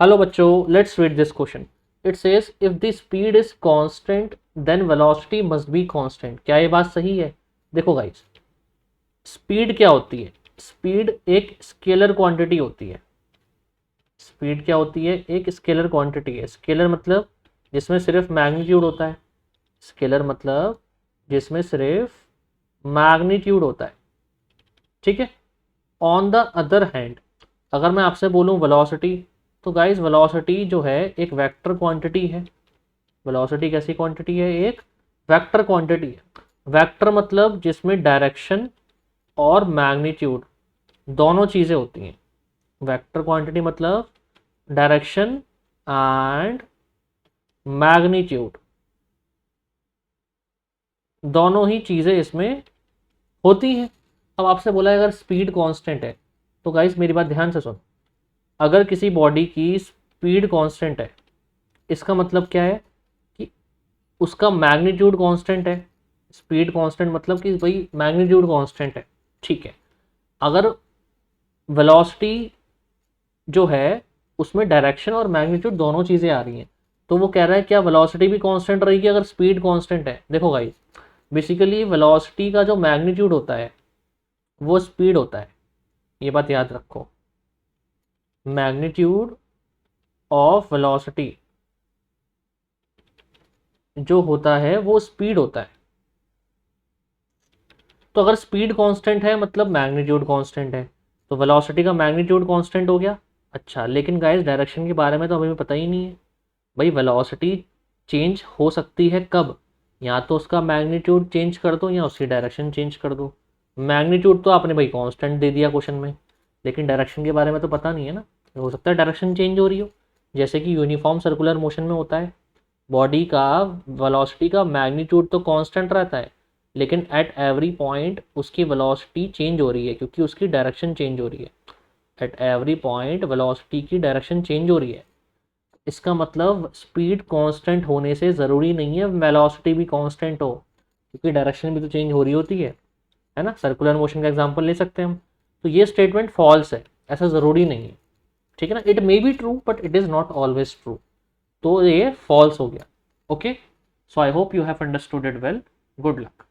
Hello बच्चों, let's read this question. It says if the speed is constant then velocity must be constant. क्या ये बात सही है? देखो गाइस, स्पीड क्या होती है? स्पीड एक स्केलर क्वांटिटी होती है. स्पीड क्या होती है? एक स्केलर क्वांटिटी है. स्केलर मतलब जिसमें सिर्फ मैग्नीट्यूड होता है. स्केलर मतलब जिसमें सिर्फ मैग्नीट्यूड होता है. ठीक है. ऑन द अदर हैंड, अगर मैं आपसे बोलूं वेलोसिटी, तो गाइस वेलोसिटी जो है एक वेक्टर क्वांटिटी है. वेलोसिटी कैसी क्वांटिटी है? एक वेक्टर क्वांटिटी है. वेक्टर मतलब जिसमें डायरेक्शन और मैग्नीट्यूड दोनों चीज़ें होती हैं. वेक्टर क्वांटिटी मतलब डायरेक्शन एंड मैग्नीट्यूड दोनों ही चीज़ें इसमें होती हैं. अब आपसे बोला है अगर स्पीड कांस्टेंट है, तो गाइस मेरी बात ध्यान से सुनो. अगर किसी बॉडी की स्पीड कांस्टेंट है, इसका मतलब क्या है कि उसका मैग्नीट्यूड कांस्टेंट है. स्पीड कांस्टेंट मतलब कि भाई मैग्नीट्यूड कांस्टेंट है. ठीक है. अगर वेलोसिटी जो है उसमें डायरेक्शन और मैग्नीट्यूड दोनों चीज़ें आ रही हैं, तो वो कह रहा है क्या वेलोसिटी भी कांस्टेंट रहेगी अगर स्पीड कांस्टेंट है? देखो गाइस, बेसिकली वेलोसिटी का जो मैग्नीट्यूड होता है वो स्पीड होता है. ये बात याद रखो. मैग्नीट्यूड ऑफ वेलोसिटी जो होता है वो स्पीड होता है. तो अगर स्पीड कांस्टेंट है मतलब मैग्नीट्यूड कांस्टेंट है, तो वेलोसिटी का मैग्नीट्यूड कांस्टेंट हो गया. अच्छा, लेकिन गाइस डायरेक्शन के बारे में तो हमें पता ही नहीं है. भाई वेलोसिटी चेंज हो सकती है कब? या तो उसका मैग्नीट्यूड चेंज कर दो या उसकी डायरेक्शन चेंज कर दो. मैग्नीट्यूड तो आपने भाई कांस्टेंट दे दिया क्वेश्चन में, लेकिन डायरेक्शन के बारे में तो पता नहीं है ना. हो सकता है डायरेक्शन चेंज हो रही हो, जैसे कि यूनिफॉर्म सर्कुलर मोशन में होता है. बॉडी का वेलोसिटी का मैग्नीट्यूड तो कांस्टेंट रहता है, लेकिन एट एवरी पॉइंट उसकी वेलोसिटी चेंज हो रही है क्योंकि उसकी डायरेक्शन चेंज हो रही है. एट एवरी पॉइंट वेलोसिटी की डायरेक्शन चेंज हो रही है. इसका मतलब स्पीड कांस्टेंट होने से ज़रूरी नहीं है वेलोसिटी भी कांस्टेंट हो, क्योंकि डायरेक्शन भी तो चेंज हो रही होती है ना. सर्कुलर मोशन का एग्जांपल ले सकते हैं हम. तो ये स्टेटमेंट फॉल्स है, ऐसा ज़रूरी नहीं है. ठीक है ना. It may be true but it is not always true. तो ये फॉल्स हो गया. Okay. So I hope you have understood it well. Good luck.